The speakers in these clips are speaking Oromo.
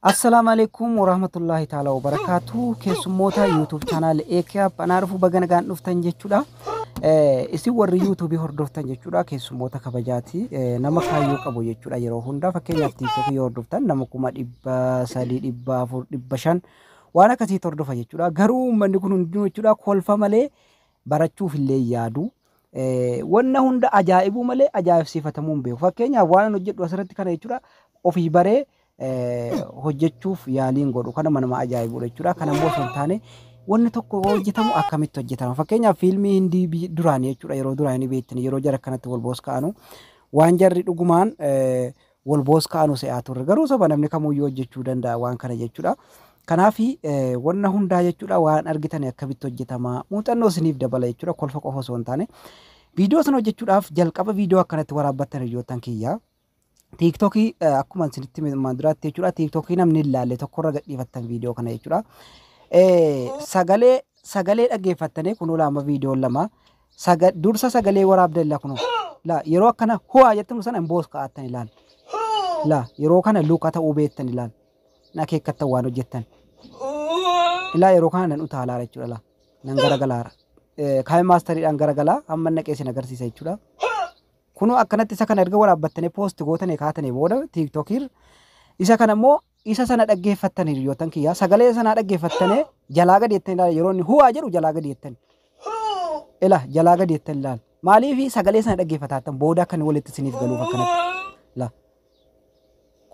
Assalamualaikum warahmatullahi taala wabarakatuh. Keessummoota YouTube channel Eekiyaa Banaarufu baganagaan dhuftan jechuudha. Isin warri YouTube hordoftan jechuudha. Keessummoota kabajaati. Nama kaayyoo qabu jechuudha. Yeroo hundaa fakkeenyaaf TikTok yoo hordoftan nama 300, 400, 500 waan akkasii hordofa jechuudha. Garuu uummanni kun hundinuu jechuudha kolfa malee barachuuf illee yaadu. Wanna hunda ajaa'ibu malee ajaa'ibsiifatamuu hin beeku. Fakkeenyaaf waan hojjedhu asirratti kana jechuudha. Ofii baree hojjechuuf yaaliin godhu kana manama ajaa'ibudha jechuudha. Kana immoo osoo hin taane wanni tokko hojjetamu akkamitti hojjetama. Fakkeenyaaf fiilmii Hindii duraanii jechuudha. Yeroo duraanii beektanii yeroo jara kanatti wal boos ka'anu waan jarri dhugumaan wal boos ka'anu se'aa turre. Garuu saba namni kamuyyuu hojjechuu danda'a waan kana jechuudha. Kanaaf wanna hundaa jechuudha waan argitan akkamitti hojjetama. Muuxannoo isiniif dabala jechuudha. Kolfa qofa osoo hin taane viidiyoo sana hojjechuudhaaf jalqaba viidiyoo akkanatti waraabbattan hiriyoottan kiyyaa. TikTok akkuma isinitti manduraatti jechuudha. TikTok namni ilaalle tokkorra gadhiifattan viidiyoo kana jechuudha. Sagalee dhaggeeffattanii kun lama viidiyoo lama dursa sagalee waraabdalla kun la yeroo akkana huwa jettan sana boos kaa'attan ilaal. La yeroo kana luka ta'uu beektan ilaal. Na keekkattan waan hojjettan. Ilaa yeroo kana nan utaalaa jechuudha la. Nan garagalaara. Kaayim maastariidhaan garagalaa amma naqeessin agarsiisa jechuudha. Kuno akkanatti isa kana erga waraabbattanii post gootanii kaatanii booda TikTokir isa kana immoo isa sana dhaggeeffattanii hiriyoottan kiyyaa sagalee sana dhaggeeffattanii jalaa gadi jettanii ilaala yeroo inni huwaa jedhu jalaa gadi jettanii ila jalaa gadi jettanii ilaala maaliif sagalee sana dhaggeeffatatan booda akka inni walitti isiniif galuuf akkanatti la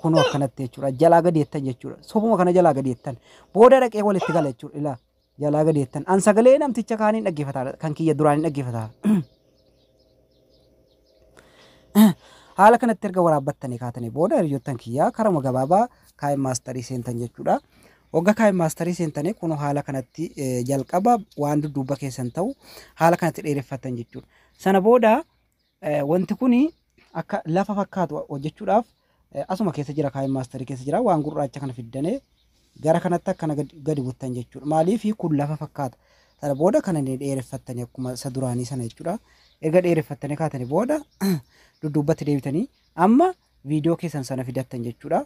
kuno akkanatti jechuudha jalaa gadi jettan jechuudha sobuma kana jalaa gadi jettan booda dhaqee walitti gala jechuudha ila jalaa gadi jettan an sagalee namticha kaaniin dhaggeeffataa kan kiyya duraaniin dhaggeeffataa haala kanatti erga waraabbattanii kaatanii booda hiriyoottan kiyyaa karama gabaabaa kaayim maastarii seentan jechuudha. Wagga kaayim maastarii seentanii kun haala kanatti jalqaba waan dudduuba keessan ta'u haala kanatti dheereffattan jechuudha. Sana booda wanti kuni akka lafa fakkaatu hojjechuudhaaf asuma keessa jira kaayim maastarii keessa jira waan gurraacha kana fiddanii gara kanatti akkana gadi buttan jechuudha. Maaliif kun lafa fakkaata. Sana booda kana dheereffattanii akkuma isa duraanii sana jechuudha. Erga dheereffattanii kaatanii booda dudduubatti deebitanii amma viidiyoo keessan sana fidattan jechuudha.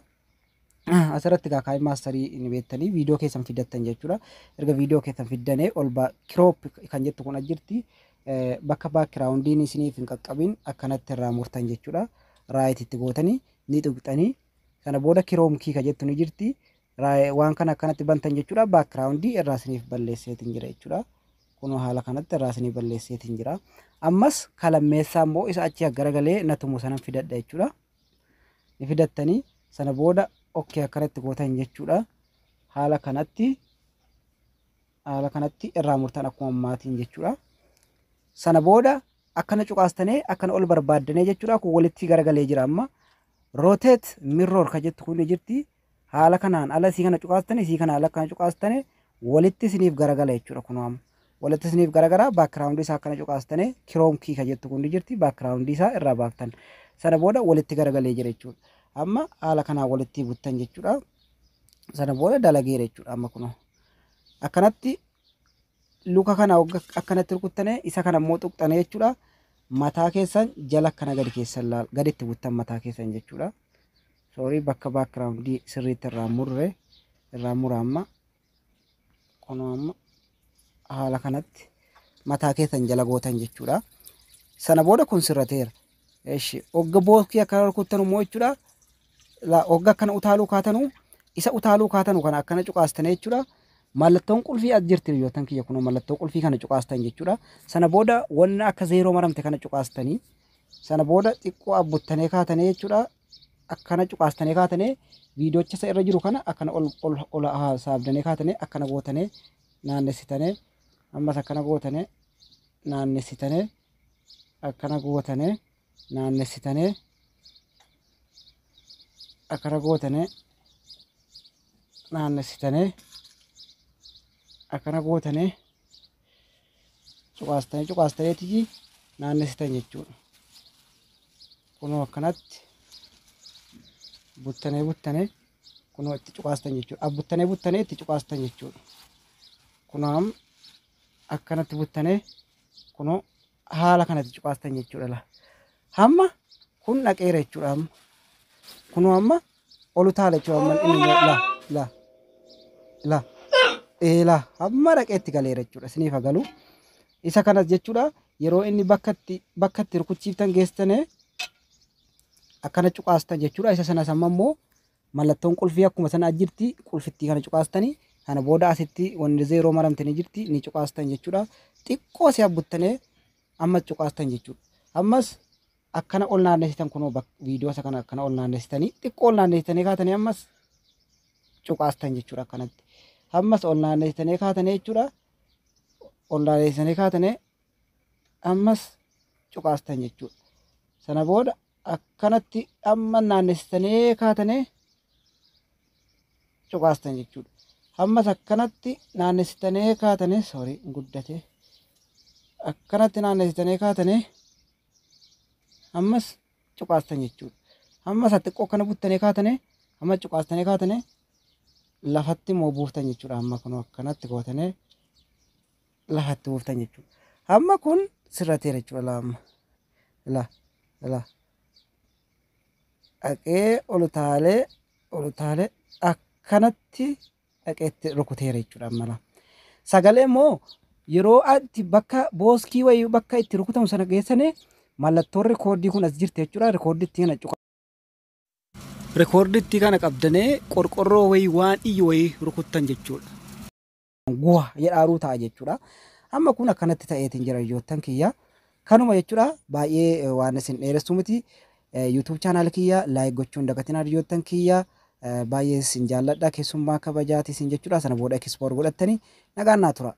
Asirratti kaayim maastarii ni beektanii viidiyoo keessan fidattan jechuudha. Erga viidiyoo keessan fiddanii ol kiroop kan jettu kun ajirti bakka baakiraawundiin isiniif hin qaqqabin akkanatti irraa murtan jechuudha. Raayititti gootanii ni tuqxanii kana booda kiroomkii kan jettu ni jirti. Waan kana akkanatti bantan jechuudha. Baakiraawundii irraa isiniif balleesseetiin jira jechuudha. Kuno haala kanatti irraa isiniif balleesseetiin jira. Ammas kalammeessaa immoo isa achi garagalee natumu sanan fidadha jechuudha. Ni fidattanii sana booda okkee akkanatti gootan jechuudha. Haala kanatti irraa murtan akkuma maatiin jechuudha. Sana booda akkana cuqaastanii akkana ol barbaaddanii jechuudha. Kun walitti garagalee jira amma rotate mirror kan jettu kun jirti. Haala kanaan ala isii kana cuqaastanii isii kana ala kana cuqaastanii walitti isiniif garagala jechuudha kun amma. Walitti isiniif garagara baakiraawundii isaa akkana cuqaastanii kiroomkii kan jettu kun jirti baakiraawundii isaa irraa baaftan. Sana booda walitti garagalee jira jechuudha. Amma haala kanaan walitti buttan jechuudha. Sana booda dalageera jechuudha amma kun. Akkanatti luka kana akkanatti rukuttanii isa kana immoo tuqxanii jechuudha. Mataa keessan jala akkana gadi keessan laal gaditti buttan mataa keessan jechuudha. Sorry bakka baakiraawundii sirriitti irraa mura amma kun amma haala kanatti mataa keessan jala gootan jechuudha. Sana booda kun sirrateera. Eeshi ogga bookii akka rukuttan immoo jechuudha. La ogga akkana utaaluu kaatanu isa utaaluu kaatanu kana akkana cuqaastanii jechuudha. Mallattoon qulfii as jirti hiriyoottan kiyya kun mallattoo qulfii kana cuqaastan jechuudha. Sana booda wanna akka zeeroo maramte kana cuqaastanii sana booda xiqqoo abbuttanii kaatanii jechuudha. Akkana cuqaastanii kaatanii viidiyoocha isa irra jiru kana akkana ol saabdanii kaatanii akkana gootanii naannessitanii ammas akkana gootanii naannessitanii akkana gootanii naannessitanii akkana gootanii naannessitanii akkana gootanii cuqaastanii naannessitan jechuudha. Kunoo akkanatti buttanii kunoo itti cuqaastan jechuudha. Buttanii itti cuqaastan jechuudha. Kunoo akkanatti buttanii kunoo haala kanatti cuqaastan jechuudha. Hamma kun dhaqeera jechuudha. Kunoo amma olu taala jechuudha. Inni la la la la hamma dhaqeetti galeera jechuudha isiniif agalu isa kanas jechuudha yeroo inni bakka itti rukuchiiftan geessitanii akkana cuqaastan jechuudha isa sanas amma immoo mallattoon qulfii akkuma sana jirti qulfittii kana cuqaastanii kana booda asitti wanni zeeroo maramtanii jirti ni cuqaastan jechuudha xiqqoo si abbuttanii amma cuqaastan jechuudha ammas akkana ol naannessitan kunoo viidiyoo isa kana akkana ol naannessitanii xiqqoo ol naannessitanii kaatanii ammas cuqaastan jechuudha akkanatti ammas ol naannessitanii kaatanii jechuudha ol naannessitanii kaatanii ammas cuqaastan jechuudha sana booda akkanatti amma naannessitanii kaatanii cuqaastan jechuudha ammas akkanatti naannessitanii kaatanii guddate akkanatti naannessitanii kaatanii ammas cuqaastan jechuudha ammas xiqqoo kana buttanii kaatanii amma cuqaastanii kaatanii lafatti moo buuftan jechuudha amma kun akkanatti gootanii lafatti buuftan jechuudha amma kun sirrateera jechuudha la dhaqee olutaalee akkanatti dhaqeetti rukuteera jechuudha amma sagalee immoo yeroo ati bakka booskii wayii bakka itti rukutamu sana geessanii mallattoon rikoordii kun as jirti jechuudha rikoordiitti kana qabdanii qorqorroo wayii waan iyyu wayii rukuttan jechuudha guwa jedhaaruu ta'a jechuudha amma kun akkanatti ta'eetiin jira hiriyoottan kiyya kanuma jechuudha baay'ee waan isin dheeressu miti YouTube channel kiyya like gochuun dagatinaa hiriyoottan kiyya baay'ee isin jaalladha keessummaa kabajaati isin jechuudha sana booda explore godhattanii nagaan naa tura